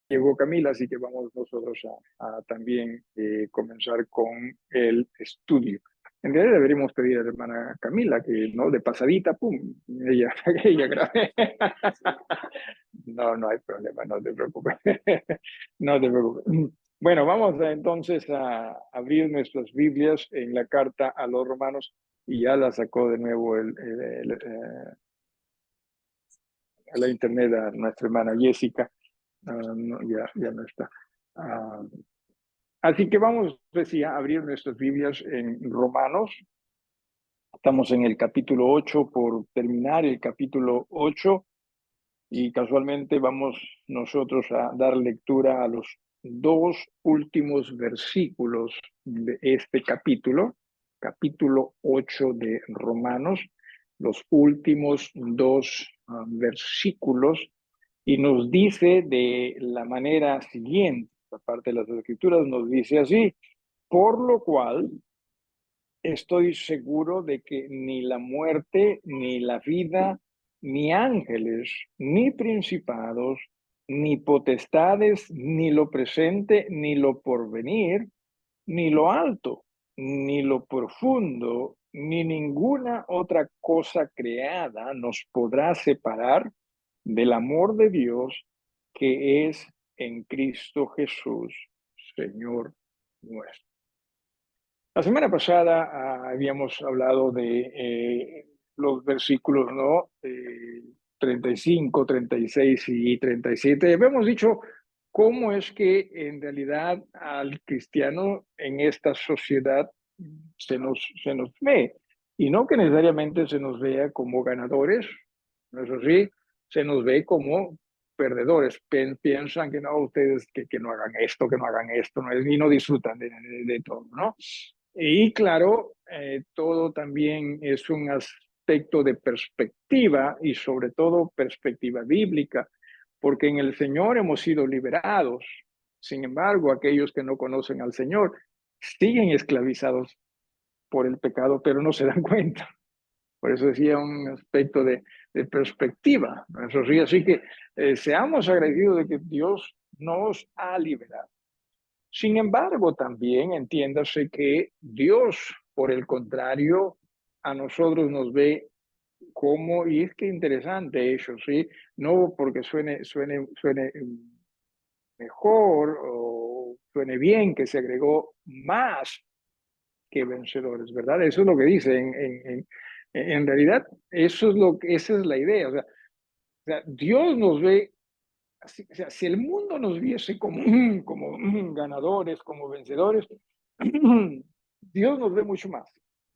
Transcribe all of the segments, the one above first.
llegó Camila, así que vamos nosotros a también comenzar con el estudio. En realidad deberíamos pedir a la hermana Camila que, ¿no? De pasadita, pum, ella, ella grabe. No, no hay problema, no te preocupes. No te preocupes. Bueno, vamos entonces a abrir nuestras Biblias en la carta a los romanos y ya la sacó de nuevo a la internet a nuestra hermana Jessica. No, ya no está. Ah, Así que vamos, decía, a abrir nuestras Biblias en Romanos. Estamos en el capítulo 8 por terminar el capítulo 8 y casualmente vamos nosotros a dar lectura a los dos últimos versículos de este capítulo 8 de Romanos, los últimos dos versículos, y nos dice de la manera siguiente, la parte de las Escrituras nos dice así: por lo cual estoy seguro de que ni la muerte, ni la vida, ni ángeles, ni principados, ni potestades, ni lo presente, ni lo porvenir, ni lo alto, ni lo profundo, ni ninguna otra cosa creada nos podrá separar del amor de Dios que es en Cristo Jesús, Señor nuestro. La semana pasada habíamos hablado de los versículos, ¿no? 35, 36 y 37. Habíamos dicho cómo es que en realidad al cristiano en esta sociedad se nos ve, y no que necesariamente se nos vea como ganadores, ¿no es así? Se nos ve como perdedores. Piensan que no, ustedes que no hagan esto, que no hagan esto, ¿no? Y no disfrutan de todo, ¿no? Y claro, todo también es un aspecto de perspectiva y sobre todo perspectiva bíblica, porque en el Señor hemos sido liberados. Sin embargo, aquellos que no conocen al Señor siguen esclavizados por el pecado, pero no se dan cuenta. Por eso decía un aspecto de perspectiva. Eso sí, así que seamos agradecidos de que Dios nos ha liberado. Sin embargo, también entiéndase que Dios, por el contrario, a nosotros nos ve como, y es que interesante eso, ¿sí? No porque suene mejor o suene bien que se agregó más que vencedores, ¿verdad? Eso es lo que dice. En realidad, esa es la idea. O sea, Dios nos ve así, o sea, si el mundo nos viese como ganadores, como vencedores, Dios nos ve mucho más.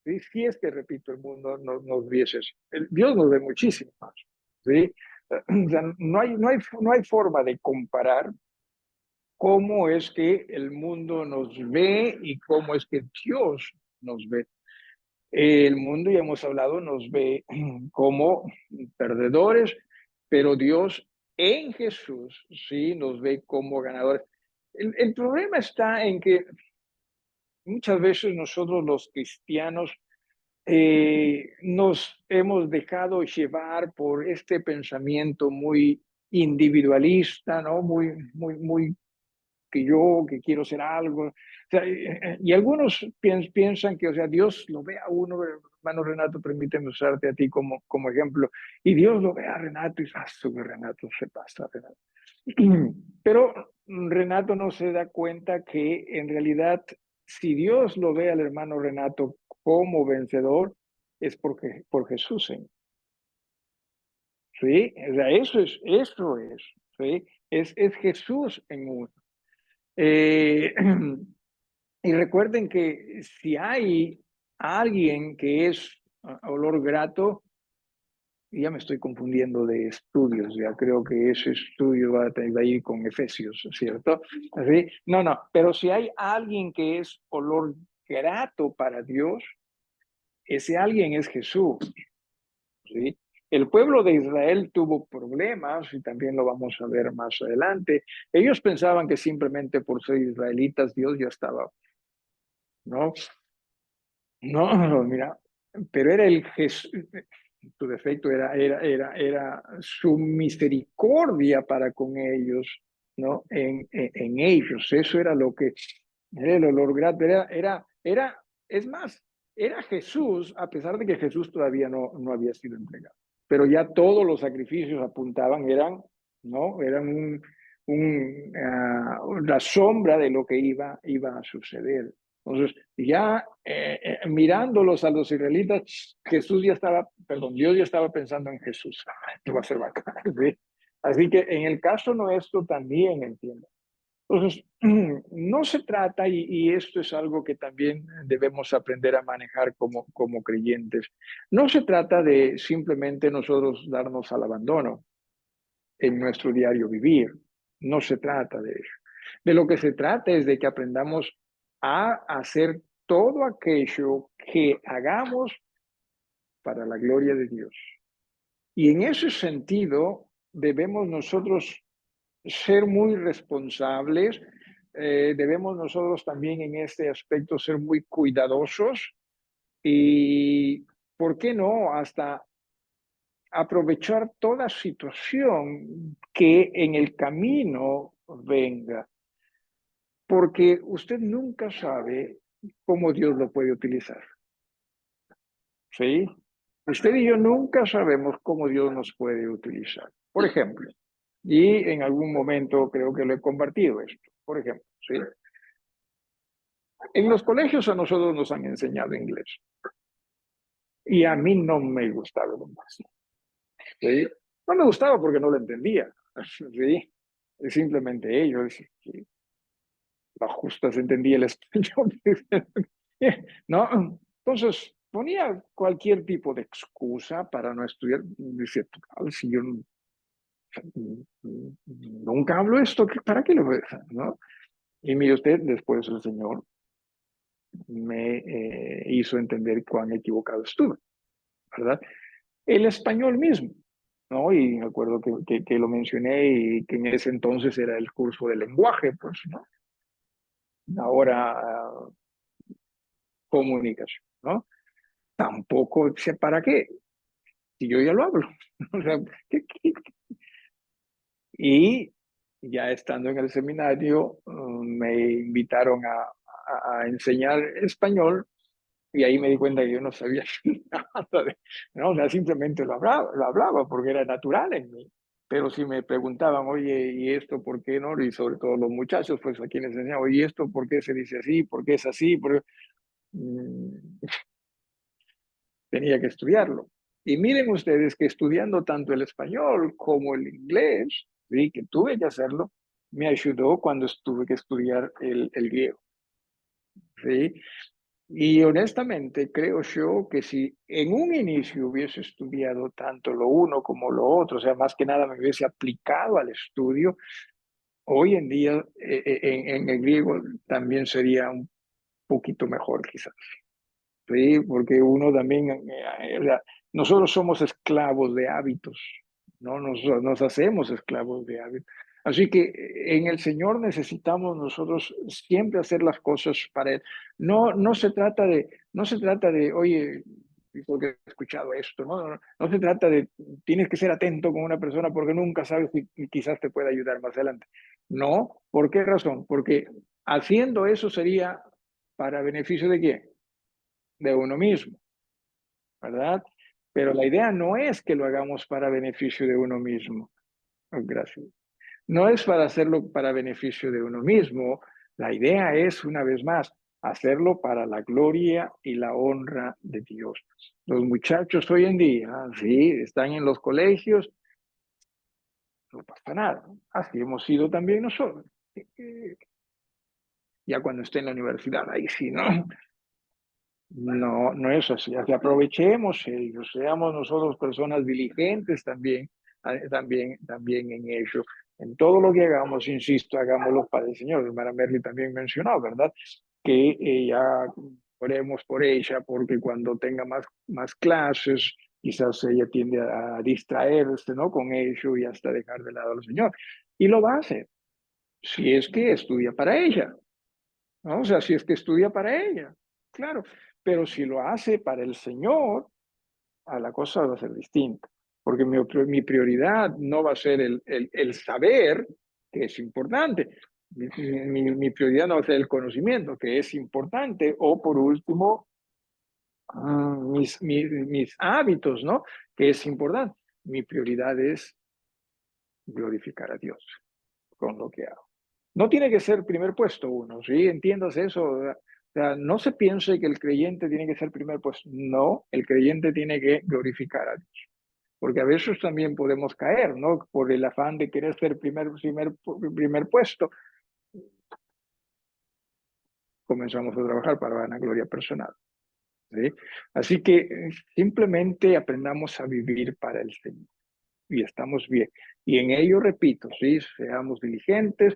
¿Sí? Si es que, repito, el mundo nos viese así. Dios nos ve muchísimo más. ¿Sí? O sea, no hay forma de comparar cómo es que el mundo nos ve y cómo es que Dios nos ve. El mundo, ya hemos hablado, nos ve como perdedores, pero Dios en Jesús sí nos ve como ganadores. El problema está en que muchas veces nosotros los cristianos nos hemos dejado llevar por este pensamiento muy individualista, ¿no? Muy que quiero ser algo. O sea, y algunos piensan que, o sea, Dios lo ve a uno, hermano Renato, permíteme usarte a ti como ejemplo, y Dios lo ve a Renato y dice, que Renato se pasa, Renato. Pero Renato no se da cuenta que en realidad, si Dios lo ve al hermano Renato como vencedor, es porque por Jesús, Señor. ¿Sí? O sea, eso es, ¿sí? Es Jesús en uno. Eh, y recuerden que si hay alguien que es olor grato, ya me estoy confundiendo de estudios, ya creo que ese estudio va a ir con Efesios, ¿cierto? ¿Sí? No, pero si hay alguien que es olor grato para Dios, ese alguien es Jesús, ¿sí? El pueblo de Israel tuvo problemas y también lo vamos a ver más adelante. Ellos pensaban que simplemente por ser israelitas Dios ya estaba, ¿no? No, mira, pero era el Jesús, tu defecto era su misericordia para con ellos, ¿no? En ellos. Eso era lo que era el olor grato. Es más, era Jesús, a pesar de que Jesús todavía no había sido entregado. Pero ya todos los sacrificios apuntaban, ¿no? Eran la sombra de lo que iba a suceder. Entonces, ya mirándolos a los israelitas, Dios ya estaba pensando en Jesús. Esto va a ser bacán, ¿sí? Así que en el caso nuestro también entiendo. Entonces, no se trata, y esto es algo que también debemos aprender a manejar como creyentes, no se trata de simplemente nosotros darnos al abandono en nuestro diario vivir. No se trata de eso. De lo que se trata es de que aprendamos a hacer todo aquello que hagamos para la gloria de Dios. Y en ese sentido, debemos nosotros ser muy responsables, debemos nosotros también en este aspecto ser muy cuidadosos y, ¿por qué no?, hasta aprovechar toda situación que en el camino venga, porque usted nunca sabe cómo Dios lo puede utilizar, ¿sí? Usted y yo nunca sabemos cómo Dios nos puede utilizar. Por ejemplo, y en algún momento creo que lo he compartido esto, por ejemplo, ¿sí? En los colegios a nosotros nos han enseñado inglés y a mí no me gustaba lo más, ¿sí? No me gustaba porque no lo entendía, ¿sí? Es simplemente ello, ¿sí? La justa se entendía el español, ¿no? Entonces ponía cualquier tipo de excusa para no estudiar. Dice, si yo nunca hablo esto, ¿para qué lo voy a hacer? ¿No? Y mire usted, después el Señor me hizo entender cuán equivocado estuve, ¿verdad? El español mismo, ¿no? Y me acuerdo que lo mencioné y que en ese entonces era el curso de lenguaje, pues, ¿no? Ahora comunicación, ¿no? Tampoco sé para qué, si yo ya lo hablo. O sea, y ya estando en el seminario, me invitaron a enseñar español y ahí me di cuenta que yo no sabía nada no, o sea, simplemente lo hablaba porque era natural en mí. Pero si me preguntaban, oye, ¿y esto por qué no? Y sobre todo los muchachos, pues a quienes enseñaba, oye, ¿y esto por qué se dice así? ¿Por qué es así? Mm, tenía que estudiarlo. Y miren ustedes que estudiando tanto el español como el inglés, ¿sí?, que tuve que hacerlo, me ayudó cuando tuve que estudiar el griego. ¿Sí? Y honestamente creo yo que si en un inicio hubiese estudiado tanto lo uno como lo otro, o sea, más que nada me hubiese aplicado al estudio, hoy en día en el griego también sería un poquito mejor quizás. Sí, porque uno también, nosotros somos esclavos de hábitos, ¿no? Nos hacemos esclavos de hábitos. Así que en el Señor necesitamos nosotros siempre hacer las cosas para Él. No se trata de, oye, porque he escuchado esto, no se trata de, tienes que ser atento con una persona porque nunca sabes si quizás te pueda ayudar más adelante. No, ¿por qué razón? Porque haciendo eso sería para beneficio de quién, de uno mismo, ¿verdad? Pero la idea no es que lo hagamos para beneficio de uno mismo. Oh, gracias. No es para hacerlo para beneficio de uno mismo. La idea es, una vez más, hacerlo para la gloria y la honra de Dios. Los muchachos hoy en día, sí, están en los colegios, no pasa nada. Así hemos sido también nosotros. Ya cuando esté en la universidad, ahí sí, ¿no? No, no es así. Que aprovechemos ellos, seamos nosotros personas diligentes también, también en ello. En todo lo que hagamos, insisto, hagámoslo para el Señor. Hermana Merly también mencionó, ¿verdad? Que ya oremos por ella, porque cuando tenga más clases, quizás ella tiende a distraerse, ¿no?, con ello y hasta dejar de lado al Señor. Y lo va a hacer, si es que estudia para ella, ¿no? O sea, si es que estudia para ella, claro, pero si lo hace para el Señor, a la cosa va a ser distinta, porque mi prioridad no va a ser el saber, que es importante. Mi prioridad no va a ser el conocimiento, que es importante, o por último, mis hábitos, ¿no? Que es importante. Mi prioridad es glorificar a Dios con lo que hago. No tiene que ser primer puesto uno, ¿sí? Entiendas eso. O sea, no se piense que el creyente tiene que ser primer puesto. No, el creyente tiene que glorificar a Dios. Porque a veces también podemos caer, ¿no? Por el afán de querer ser primer puesto, comenzamos a trabajar para vanagloria personal, ¿sí? Así que simplemente aprendamos a vivir para el Señor y estamos bien. Y en ello, repito, ¿sí? Seamos diligentes,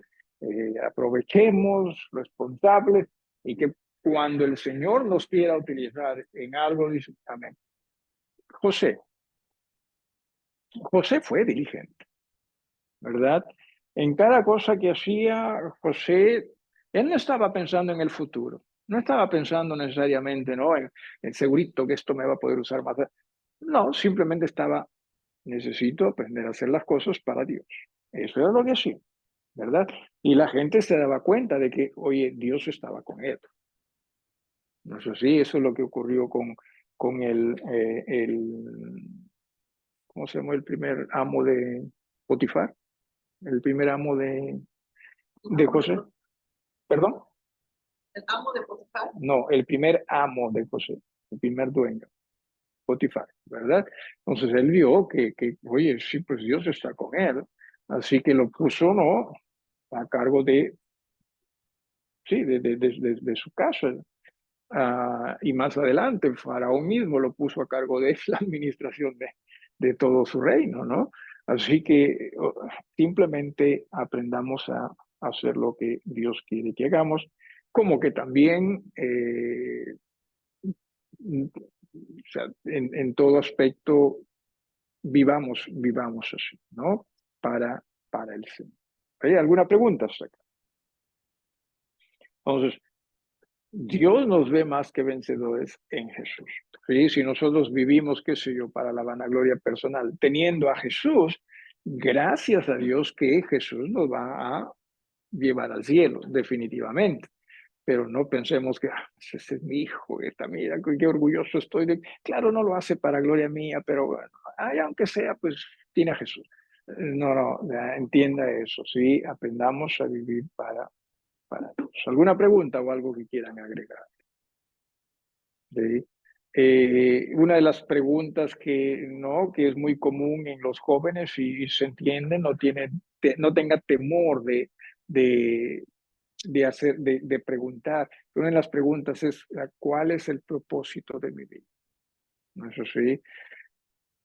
aprovechemos, responsables y que cuando el Señor nos quiera utilizar en algo, dice, amén. José, José fue diligente, ¿verdad? En cada cosa que hacía José, él no estaba pensando en el futuro, no estaba pensando necesariamente, ¿no? En segurito que esto me va a poder usar más. No, simplemente estaba, necesito aprender a hacer las cosas para Dios. Eso era lo que hacía, ¿verdad? Y la gente se daba cuenta de que, oye, Dios estaba con él. No sé si eso es lo que ocurrió con ¿cómo se llama? El primer amo de Potifar, el primer amo de José. ¿Perdón? ¿El amo de Potifar? No, el primer amo de José, el primer dueño, Potifar, ¿verdad? Entonces él vio oye, sí, pues Dios está con él, así que lo puso, ¿no? A cargo sí, de su casa. Y más adelante, Faraón mismo lo puso a cargo de la administración de todo su reino, ¿no? Así que simplemente aprendamos a hacer lo que Dios quiere que hagamos, como que también o sea, en todo aspecto vivamos así, ¿no? Para el Señor. ¿Hay alguna pregunta hasta acá? Entonces, Dios nos ve más que vencedores en Jesús. ¿Sí? Si nosotros vivimos, qué sé yo, para la vanagloria personal, teniendo a Jesús, gracias a Dios que Jesús nos va a llevar al cielo, definitivamente. Pero no pensemos que ese es mi hijo, mira, qué orgulloso estoy de... Claro, no lo hace para gloria mía, pero bueno, aunque sea, pues tiene a Jesús. No, no, entienda eso, sí, aprendamos a vivir para todos. ¿Alguna pregunta o algo que quieran agregar? ¿Sí? Una de las preguntas que es muy común en los jóvenes y se entiende, no tenga temor de preguntar. Una de las preguntas es, ¿cuál es el propósito de mi vida? Eso sí.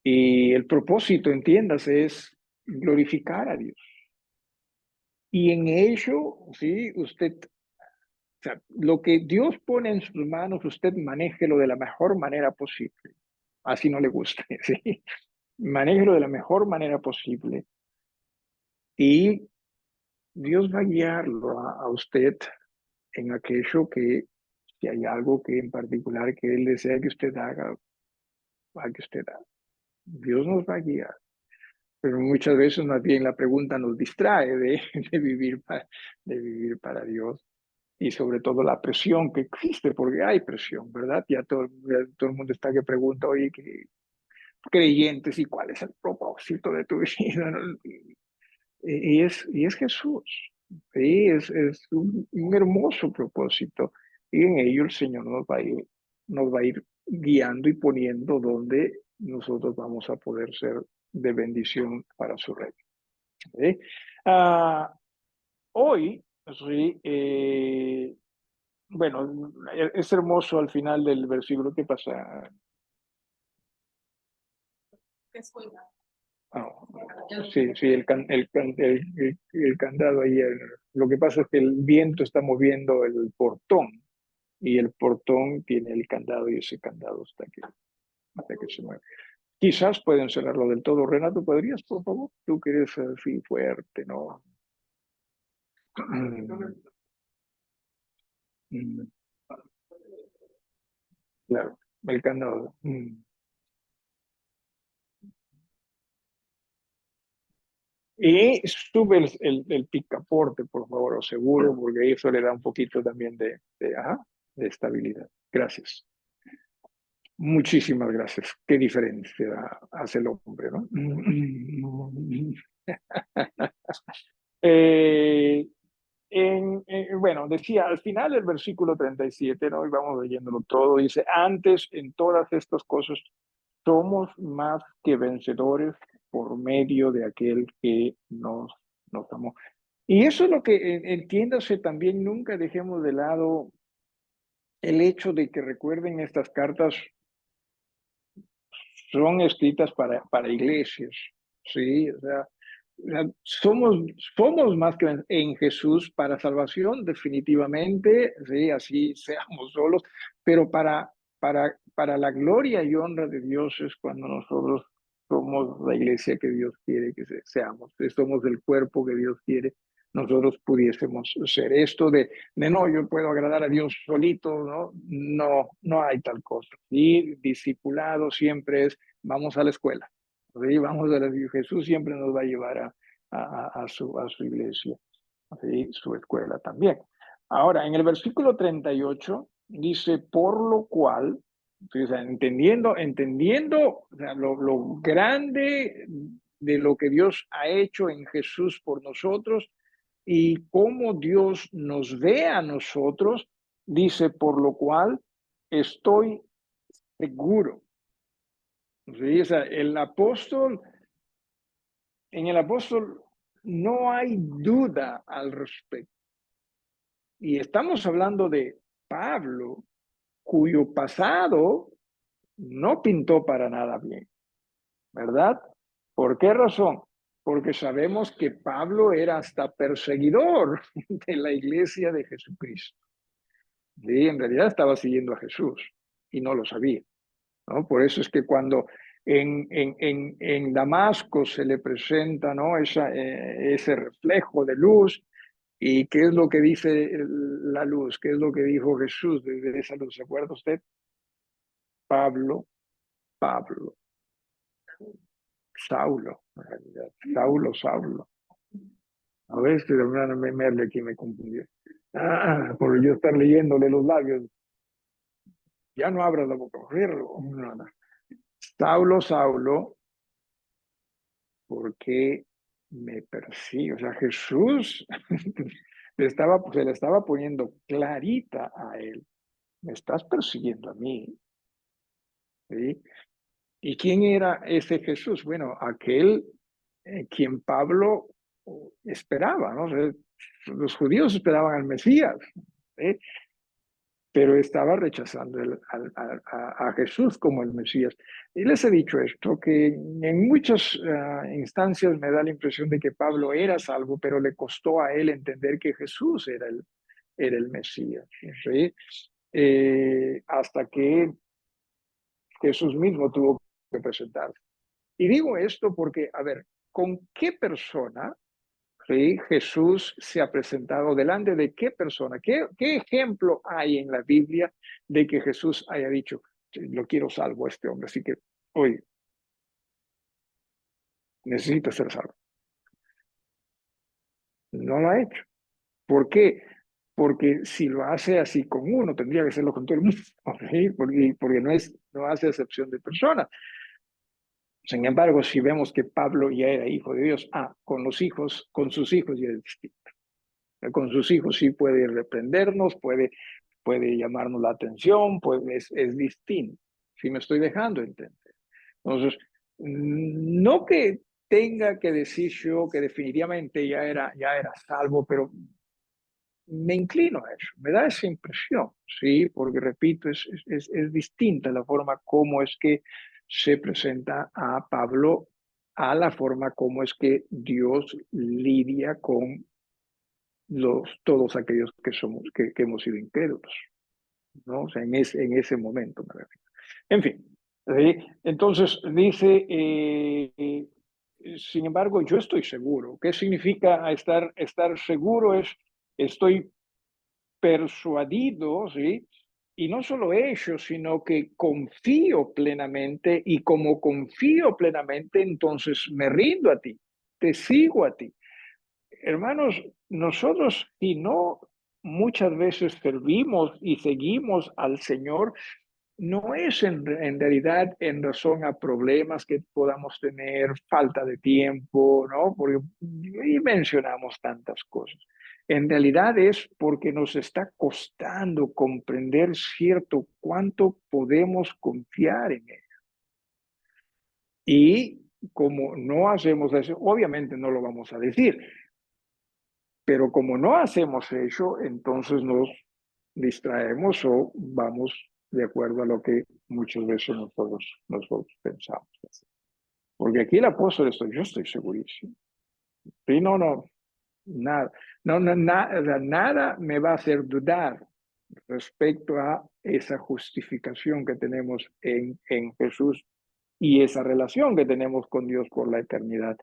Y el propósito, entiéndase, es glorificar a Dios. Y en ello, sí, usted, o sea, lo que Dios pone en sus manos, usted manéjelo de la mejor manera posible. Así no le guste, ¿sí? Manéjelo de la mejor manera posible. Y Dios va a guiarlo a usted en aquello que, si hay algo que en particular que Él desea que usted haga, va que usted haga. Dios nos va a guiar. Pero muchas veces más bien la pregunta nos distrae de vivir para Dios y sobre todo la presión que existe, porque hay presión, ¿verdad? Ya todo el mundo está que pregunta, oye, que creyentes, ¿y cuál es el propósito de tu vida? ¿No? Y es Jesús, ¿sí? Es un hermoso propósito y en ello el Señor nos va a ir guiando y poniendo donde nosotros vamos a poder ser de bendición para su reino. ¿Sí? Ah, hoy, sí, bueno, es hermoso al final del versículo que pasa. Ah, sí, sí, el candado ahí. Lo que pasa es que el viento está moviendo el portón y el portón tiene el candado y ese candado hasta que se mueve. Quizás pueden cerrarlo del todo. Renato, ¿podrías, por favor? Tú que eres así fuerte, ¿no? Mm, claro, el candado. Mm. Y sube el picaporte, por favor, o seguro, porque eso le da un poquito también de estabilidad. Gracias. Muchísimas gracias. Qué diferencia hace el hombre, ¿no? Eh, bueno, decía al final del versículo 37, ¿no? Y vamos leyéndolo todo, dice, antes en todas estas cosas somos más que vencedores por medio de aquel que nos amó. Y eso es lo que, entiéndase también, nunca dejemos de lado el hecho de que recuerden estas cartas son escritas para iglesias, ¿sí? O sea, somos más que en Jesús para salvación, definitivamente, sí, así seamos solos, pero para la gloria y honra de Dios es cuando nosotros somos la iglesia que Dios quiere que seamos, somos el cuerpo que Dios quiere nosotros pudiésemos ser. Esto de no, yo puedo agradar a Dios solito, ¿no? No, no hay tal cosa. Y discipulado siempre es, vamos a la escuela. ¿Sí? Vamos a la, Jesús siempre nos va a llevar a su iglesia, ¿sí? Su escuela también. Ahora, en el versículo 38 dice, por lo cual, o sea, entendiendo o sea, lo grande de lo que Dios ha hecho en Jesús por nosotros y cómo Dios nos ve a nosotros, dice, por lo cual estoy seguro. ¿Sí? O sea, en el apóstol no hay duda al respecto. Y estamos hablando de Pablo, cuyo pasado no pintó para nada bien, ¿verdad? ¿Por qué razón? Porque sabemos que Pablo era hasta perseguidor de la iglesia de Jesucristo. Sí, en realidad estaba siguiendo a Jesús y no lo sabía, ¿no? Por eso es que cuando en Damasco se le presenta, ¿no? Ese reflejo de luz. ¿Y qué es lo que dice la luz? ¿Qué es lo que dijo Jesús desde esa luz? ¿Se acuerda usted? Pablo, Pablo, Saulo, en realidad. Saulo, Saulo. A ver, este hermano Merle aquí me confundió. Por yo estar leyéndole los labios, ya no abras la boca. No, no. Saulo, Saulo, ¿por qué me persigue? O sea, Jesús se le estaba poniendo clarita a él. Me estás persiguiendo a mí, ¿sí? ¿Y quién era ese Jesús? Bueno, aquel quien Pablo esperaba, ¿no? O sea, los judíos esperaban al Mesías, ¿sí? Pero estaba rechazando a Jesús como el Mesías. Y les he dicho esto, que en muchas instancias me da la impresión de que Pablo era salvo, pero le costó a él entender que Jesús era el Mesías, ¿sí? Hasta que Jesús mismo tuvo que presentarse. Y digo esto porque, a ver, ¿con qué persona, sí, Jesús se ha presentado? ¿Delante de qué persona? ¿Qué ejemplo hay en la Biblia de que Jesús haya dicho, lo quiero salvo a este hombre, así que, oye, necesita ser salvo? No lo ha hecho. ¿Por qué? Porque si lo hace así con uno, tendría que hacerlo con todo el mundo, ¿sí? Porque no hace excepción de personas. Sin embargo, si vemos que Pablo ya era hijo de Dios, con sus hijos ya es distinto. Con sus hijos sí puede reprendernos, puede llamarnos la atención, es distinto. Si me estoy dejando entender. Entonces, no que tenga que decir yo que definitivamente ya era salvo, pero me inclino a eso, me da esa impresión, ¿sí? Porque repito, es distinta la forma como es que se presenta a Pablo a la forma como es que Dios lidia con todos aquellos que hemos sido incrédulos, ¿no? O sea, en ese momento me refiero. En fin, ¿sí? Entonces dice, sin embargo, yo estoy seguro. ¿Qué significa estar seguro? Estoy persuadido, ¿sí? Y no solo eso, sino que confío plenamente y como confío plenamente, entonces me rindo a ti. te sigo a ti. Hermanos, nosotros si no muchas veces servimos y seguimos al Señor, no es en realidad en razón a problemas que podamos tener, falta de tiempo, ¿no? Porque y mencionamos tantas cosas. En realidad es porque nos está costando comprender cierto cuánto podemos confiar en Él. Y como no hacemos eso, obviamente no lo vamos a decir, pero como no hacemos eso, entonces nos distraemos o vamos de acuerdo a lo que muchas veces nosotros pensamos. Porque aquí el apóstol yo estoy segurísimo. Sí, nada, nada me va a hacer dudar respecto a esa justificación que tenemos en Jesús y esa relación que tenemos con Dios por la eternidad.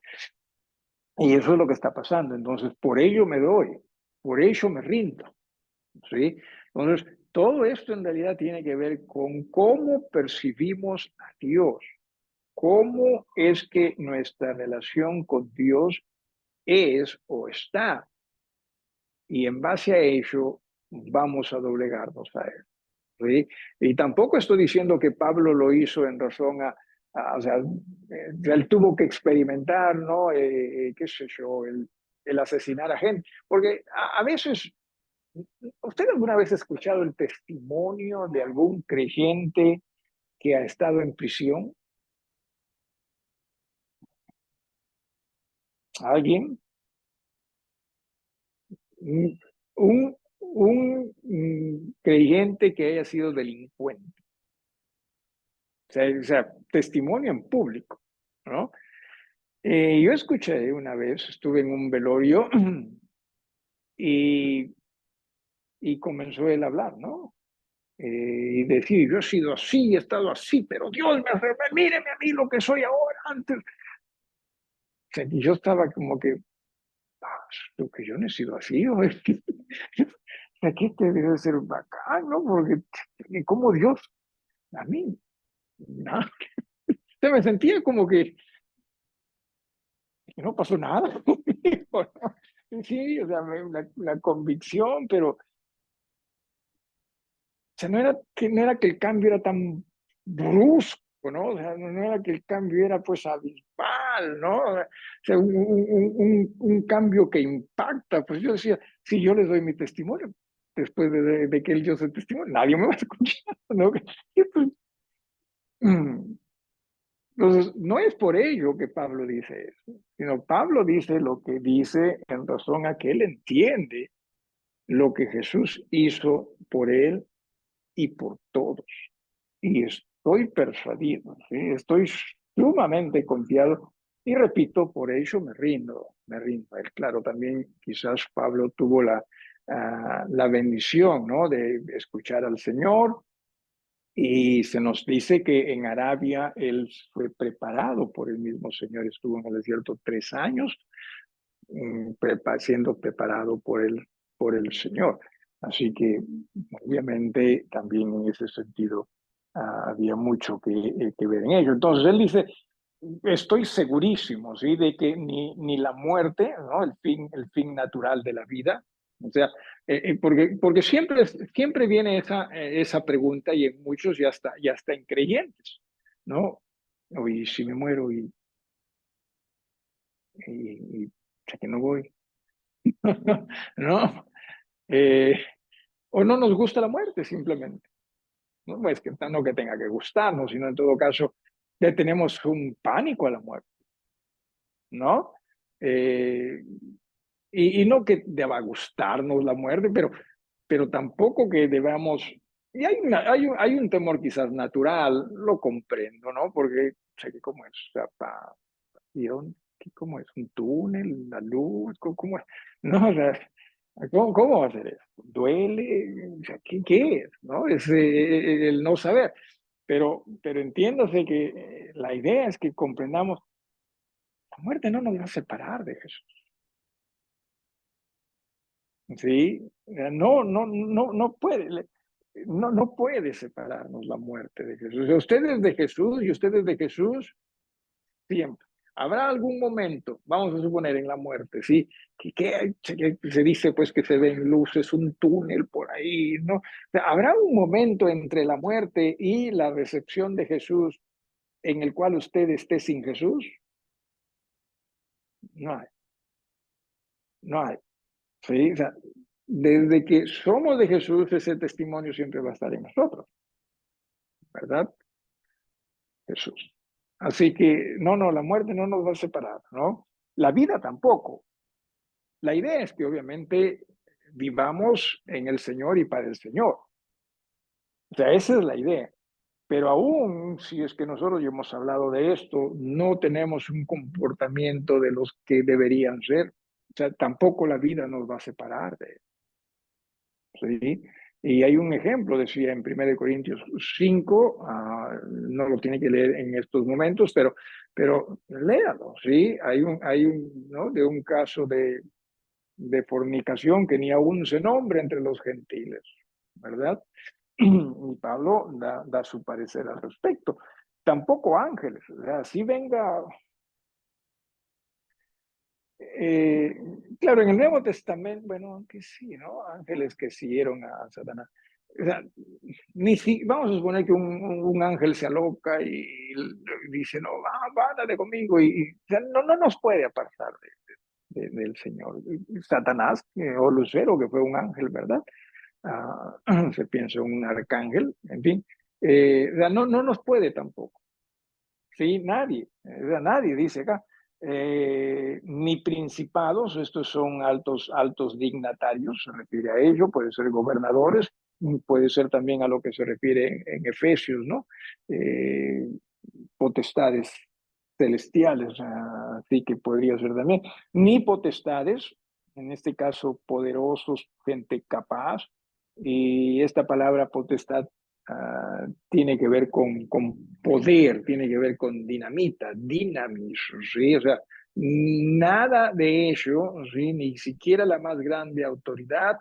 Y eso es lo que está pasando. Entonces, por ello me doy, por ello me rindo. ¿Sí? Entonces, todo esto en realidad tiene que ver con cómo percibimos a Dios, cómo es que nuestra relación con Dios es o está. Y en base a ello vamos a doblegarnos a Él. ¿Sí? Y tampoco estoy diciendo que Pablo lo hizo en razón o sea, él tuvo que experimentar, ¿no? Qué sé yo, el asesinar a gente. Porque a veces ¿usted alguna vez ha escuchado el testimonio de algún creyente que ha estado en prisión? ¿Alguien? Un creyente que haya sido delincuente. O sea, testimonio en público, ¿no? Yo escuché una vez, estuve en un velorio y, y comenzó él a hablar, ¿no? Y decir, yo he sido así, he estado así, pero Dios míreme a mí lo que soy ahora, antes. O sea, y yo estaba como que, lo que yo no he sido así, o es que, aquí este debe ser bacán, ¿no? Porque, como Dios, a mí, no, se me sentía como que no pasó nada conmigo, ¿no? Sí, o sea, la convicción, pero, o sea, no era que el cambio era tan brusco, ¿no? O sea, no era que el cambio era, pues, abismal, ¿no? O sea, un cambio que impacta, pues yo decía, si yo les doy mi testimonio, después de que él dio su testimonio, nadie me va a escuchar, ¿no? Y pues, entonces, no es por ello que Pablo dice eso, sino Pablo dice lo que dice en razón a que él entiende lo que Jesús hizo por él y por todos. Y estoy persuadido, ¿sí? Estoy sumamente confiado y repito, por ello me rindo. Claro, también quizás Pablo tuvo la bendición, ¿no? De escuchar al Señor y se nos dice que en Arabia él fue preparado por el mismo Señor, estuvo en el desierto 3 años siendo preparado por el Señor. Así que obviamente también en ese sentido había mucho que ver en ello. Entonces él dice, estoy segurísimo, ¿sí? De que ni la muerte, ¿no? El fin natural de la vida, o sea, porque siempre viene esa pregunta y en muchos ya está en creyentes, ¿no? Oye, si me muero y ya que no voy, ¿no? Eh, o no nos gusta la muerte simplemente. No es que, no que tenga que gustarnos, sino en todo caso ya tenemos un pánico a la muerte, ¿no? Eh, y no que deba gustarnos la muerte, pero tampoco que debamos... Y hay un temor quizás natural, lo comprendo, ¿no? Porque sé que cómo es, o sea, ¿cómo es? ¿Un túnel? ¿La luz? ¿Cómo es? No, o sea, ¿cómo va a ser eso? ¿Duele? O sea, ¿qué es? ¿No? Es el no saber. Pero entiéndase que la idea es que comprendamos, la muerte no nos va a separar de Jesús. ¿Sí? No puede, no puede separarnos la muerte de Jesús. Ustedes de Jesús y ustedes de Jesús siempre. Habrá algún momento, vamos a suponer en la muerte, ¿sí? Que se dice pues que se ven luces, un túnel por ahí, ¿no? O sea, ¿habrá un momento entre la muerte y la recepción de Jesús en el cual usted esté sin Jesús? No hay, no hay. ¿Sí? O sea, desde que somos de Jesús, ese testimonio siempre va a estar en nosotros, ¿verdad? Jesús. Así que, no, la muerte no nos va a separar, ¿no? La vida tampoco. La idea es que obviamente vivamos en el Señor y para el Señor. O sea, esa es la idea. Pero aún si es que nosotros ya hemos hablado de esto, no tenemos un comportamiento de los que deberían ser. O sea, tampoco la vida nos va a separar de él. ¿Sí? Y hay un ejemplo, decía en 1 Corintios 5, no lo tiene que leer en estos momentos, pero léalo, ¿sí? ¿No? De un caso de fornicación que ni aún se nombra entre los gentiles, ¿verdad? Y Pablo da su parecer al respecto. Tampoco ángeles, o sea, si venga, eh, claro, en el Nuevo Testamento, bueno, aunque sí, ¿no? Ángeles que siguieron a Satanás. O sea, ni si, vamos a suponer que un ángel se aloca y dice, no, vándate conmigo, o sea, no nos puede apartar del Señor. Satanás o Lucero, que fue un ángel, ¿verdad? Se piensa un arcángel, en fin, o sea, no nos puede tampoco, ¿sí? Nadie, o sea, nadie dice acá, ni principados, estos son altos dignatarios, se refiere a ello, puede ser gobernadores, puede ser también a lo que se refiere en Efesios, ¿no? Eh, Potestades celestiales, así que podría ser también, ni potestades, en este caso poderosos, gente capaz, y esta palabra potestad tiene que ver con poder, tiene que ver con dinamita, dinamis, ¿sí? O sea, nada de ello, ¿sí? Ni siquiera la más grande autoridad,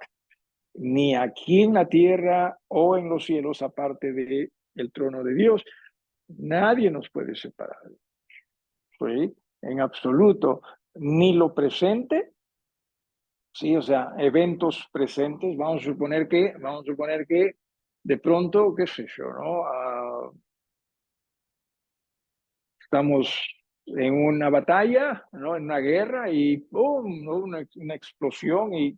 ni aquí en la tierra o en los cielos, aparte del trono de Dios, nadie nos puede separar, ¿sí? En absoluto, ni lo presente, sí, o sea, eventos presentes, vamos a suponer que de pronto, qué sé yo, ¿no? Estamos en una batalla, ¿no? En una guerra y ¡pum! ¿No? Una explosión y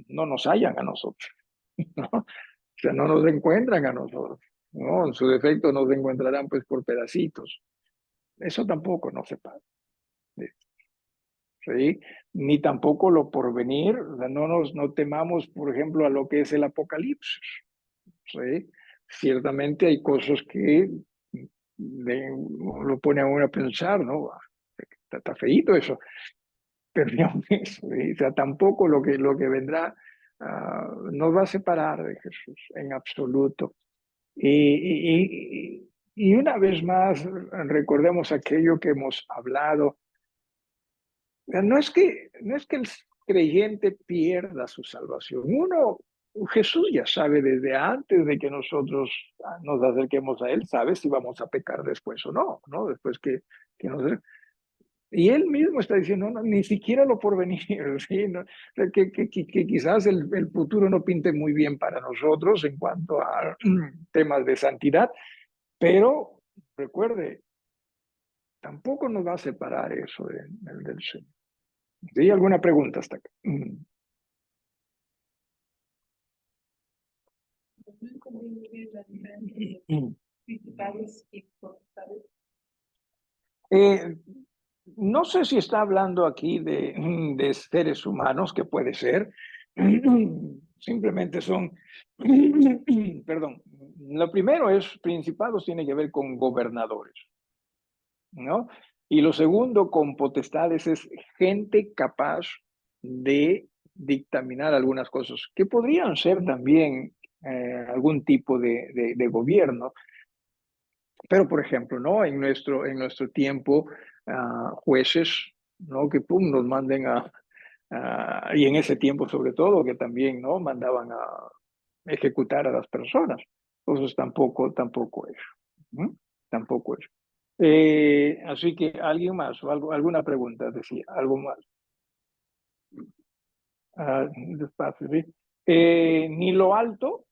no nos hallan a nosotros, ¿no? O sea, no nos encuentran a nosotros, ¿no? En su defecto nos encontrarán pues por pedacitos. Eso tampoco nos separa. ¿Sí? Ni tampoco lo porvenir, o sea, no temamos, por ejemplo, a lo que es el apocalipsis, ¿sí? Ciertamente hay cosas que lo pone a uno a pensar, ¿no? Está feíto eso, pero digamos eso, ¿sí? O sea, tampoco lo que vendrá nos va a separar de Jesús en absoluto. Y una vez más, recordemos aquello que hemos hablado. No es que el creyente pierda su salvación. Jesús ya sabe desde antes de que nosotros nos acerquemos a Él, sabe si vamos a pecar después o no, ¿no? Después que nos... Y Él mismo está diciendo, no, ni siquiera lo porvenir, ¿sí? ¿No? Que quizás el futuro no pinte muy bien para nosotros en cuanto a temas de santidad, pero recuerde, tampoco nos va a separar eso del Señor. ¿Sí? ¿Alguna pregunta hasta acá? Principales y potestades. Eh, no sé si está hablando aquí de seres humanos, que puede ser. Simplemente son, perdón, lo primero es, principados tiene que ver con gobernadores, ¿no? Y lo segundo, con potestades, es gente capaz de dictaminar algunas cosas, que podrían ser también algún tipo de gobierno. Pero, por ejemplo, ¿no? En nuestro tiempo, jueces, ¿no? Que pum, nos manden y en ese tiempo sobre todo, que también, ¿no? Mandaban a ejecutar a las personas. Entonces tampoco es, ¿no? Tampoco es. Así que alguien más o alguna pregunta, decía, algo más. Despacio, ¿sí? Ni lo alto,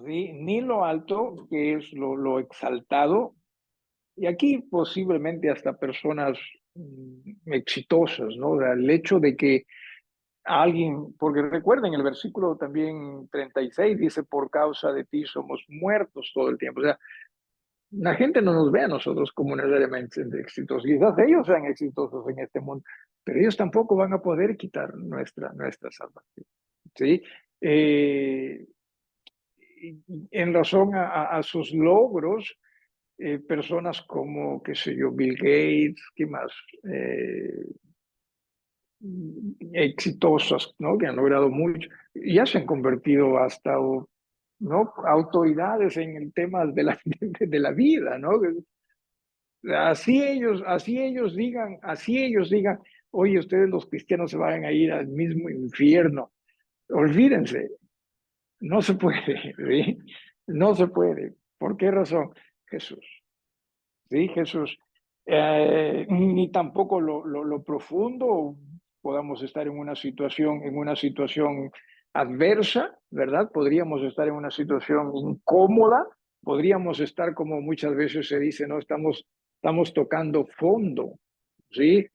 ¿sí? Ni lo alto, que es lo exaltado, y aquí posiblemente hasta personas exitosas, ¿no? O sea, el hecho de que alguien, porque recuerden, el versículo también 36 dice, por causa de ti somos muertos todo el tiempo. O sea, la gente no nos ve a nosotros como necesariamente exitosos. Quizás ellos sean exitosos en este mundo, pero ellos tampoco van a poder quitar nuestra salvación. ¿Sí? Eh, en razón a sus logros, personas como, qué sé yo, Bill Gates, ¿qué más? Exitosas, ¿no? Que han logrado mucho, ya se han convertido hasta, ¿no? Autoridades en el tema de la vida, ¿no? Así ellos digan, oye, ustedes los cristianos se van a ir al mismo infierno. Olvídense, no se puede, ¿sí? No se puede. ¿Por qué razón? Jesús, ¿sí? Jesús. Ni tampoco lo profundo, podamos estar en una situación adversa, ¿verdad? Podríamos estar en una situación incómoda, podríamos estar, como muchas veces se dice, ¿no? Estamos tocando fondo, ¿sí?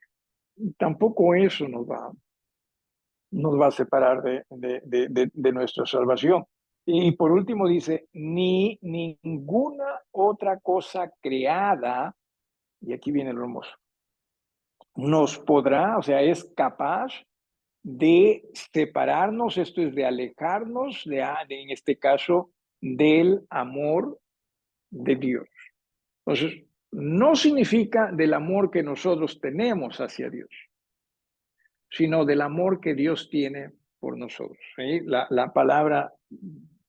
Tampoco eso nos va a separar de nuestra salvación. Y por último dice, ni ninguna otra cosa creada, y aquí viene lo hermoso, nos podrá, o sea, es capaz de separarnos, esto es de alejarnos, en este caso, del amor de Dios. Entonces, no significa del amor que nosotros tenemos hacia Dios, sino del amor que Dios tiene por nosotros. ¿Sí? La palabra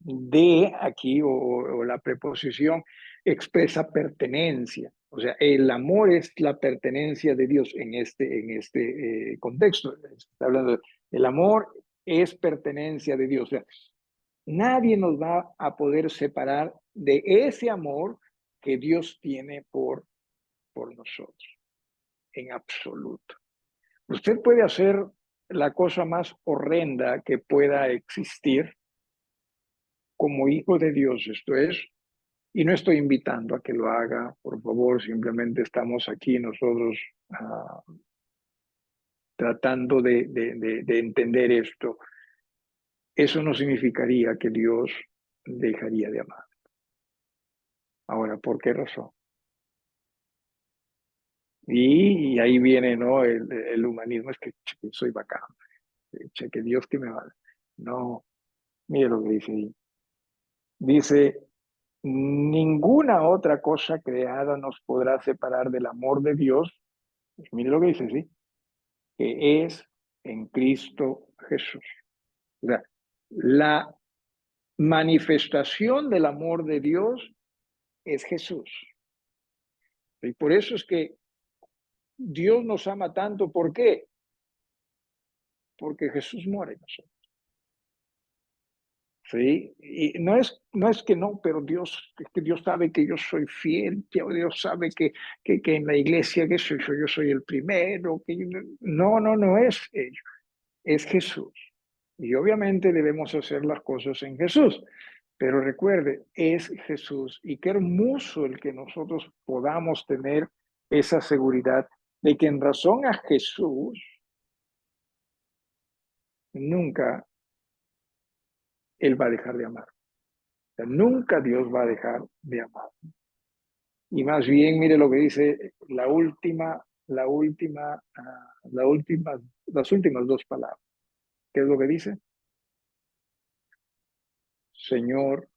de aquí o la preposición expresa pertenencia. O sea, el amor es la pertenencia de Dios en este contexto. Está hablando el amor es pertenencia de Dios. O sea, nadie nos va a poder separar de ese amor que Dios tiene por nosotros, en absoluto. Usted puede hacer la cosa más horrenda que pueda existir como hijo de Dios, esto es, y no estoy invitando a que lo haga, por favor, simplemente estamos aquí nosotros tratando de entender esto. Eso no significaría que Dios dejaría de amar. Ahora, ¿por qué razón? Y ahí viene, ¿no? El humanismo, es que soy bacán, que Dios que me va. No, mire lo que dice ahí. Dice, ninguna otra cosa creada nos podrá separar del amor de Dios. Pues mire lo que dice, sí, que es en Cristo Jesús. O sea, la manifestación del amor de Dios es Jesús. Y por eso es que Dios nos ama tanto. ¿Por qué? Porque Jesús muere en nosotros. ¿Sí? Y no es que no, pero es que Dios sabe que yo soy fiel, que Dios sabe que en la iglesia que yo soy el primero, no es ello, es Jesús. Y obviamente debemos hacer las cosas en Jesús, pero recuerde, es Jesús. Y qué hermoso el que nosotros podamos tener esa seguridad de que en razón a Jesús, nunca Él va a dejar de amar. O sea, nunca Dios va a dejar de amar. Y más bien, mire lo que dice las últimas dos palabras. ¿Qué es lo que dice? Señor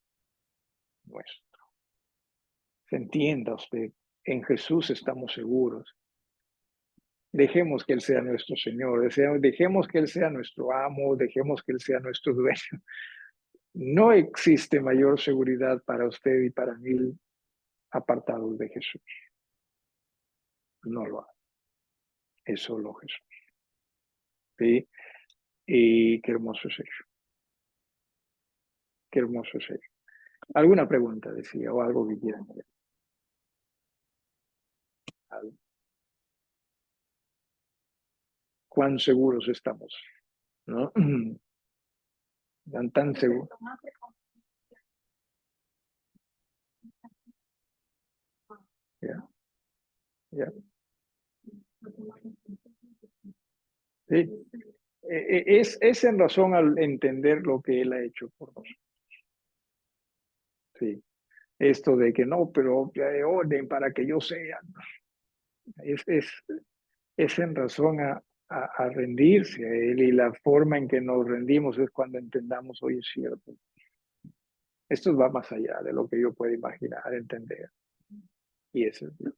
nuestro. Se entienda usted, en Jesús estamos seguros. Dejemos que Él sea nuestro Señor, dejemos que Él sea nuestro amo, dejemos que Él sea nuestro dueño. No existe mayor seguridad para usted y para mí apartados de Jesús. No lo hay. Es solo Jesús. ¿Sí? Y qué hermoso es ello. Qué hermoso es ello. ¿Alguna pregunta, decía, o algo que quieran? cuán seguros estamos, ¿no? Tan seguros. Ya, ya. Sí. Es en razón al entender lo que Él ha hecho por nosotros. Sí. Esto de que no, pero orden para que yo sea. Es en razón a rendirse a Él, y la forma en que nos rendimos es cuando entendamos, hoy es cierto. Esto va más allá de lo que yo puedo imaginar, entender. Y ese es Dios.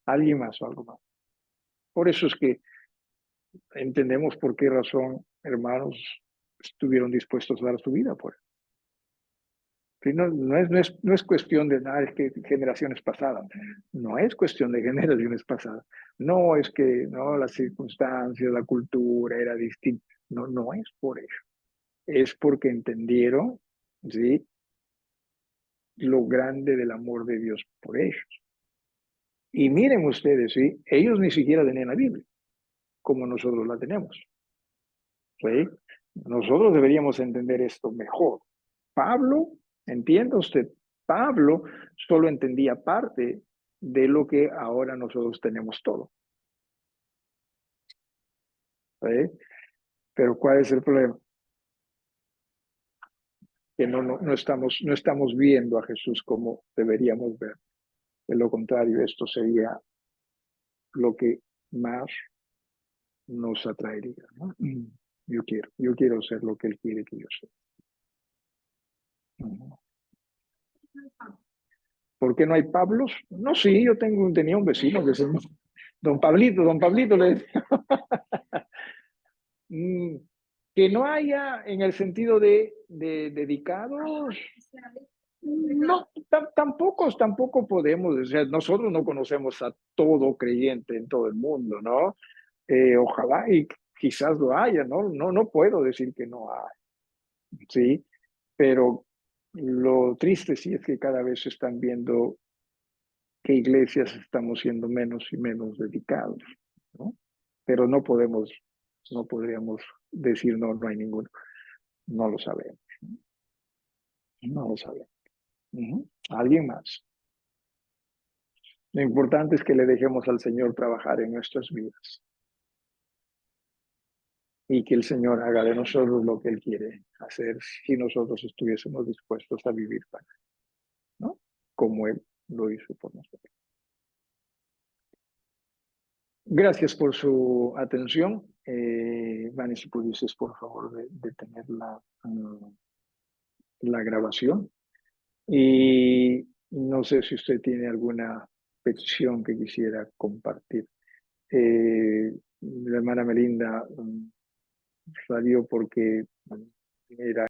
Alguien más o algo más. Por eso es que entendemos por qué razón, hermanos, estuvieron dispuestos a dar su vida por él. Sí, no es cuestión de nada, es que generaciones pasadas. No es cuestión de generaciones pasadas. No es que no, las circunstancias, la cultura era distinta. No, no es por eso. Es porque entendieron, ¿sí?, lo grande del amor de Dios por ellos. Y miren ustedes, ¿sí?, ellos ni siquiera tenían la Biblia como nosotros la tenemos. ¿Sí? Nosotros deberíamos entender esto mejor. Pablo, entienda usted, Pablo solo entendía parte de lo que ahora nosotros tenemos todo. ¿Sí? Pero ¿cuál es el problema? Que no estamos viendo a Jesús como deberíamos ver. De lo contrario, esto sería lo que más nos atraería, ¿no? Yo quiero ser lo que Él quiere que yo sea. ¿Por qué no hay Pablos? No, sí, tenía un vecino que se llama Don Pablito le decía. Que no haya en el sentido de dedicados, no, tampoco podemos, o sea, nosotros no conocemos a todo creyente en todo el mundo, ¿no? Ojalá y quizás lo haya, ¿no? No puedo decir que no hay, ¿sí? Pero lo triste sí es que cada vez se están viendo que iglesias estamos siendo menos y menos dedicados, ¿no? Pero no podríamos decir no hay ninguno. No lo sabemos. No lo sabemos. ¿Alguien más? Lo importante es que le dejemos al Señor trabajar en nuestras vidas y que el Señor haga de nosotros lo que Él quiere hacer si nosotros estuviésemos dispuestos a vivir para Él, ¿no? Como Él lo hizo por nosotros. Gracias por su atención. Vani, si pudieses, por favor, detener la grabación. Y no sé si usted tiene alguna petición que quisiera compartir. La hermana Melinda salió porque era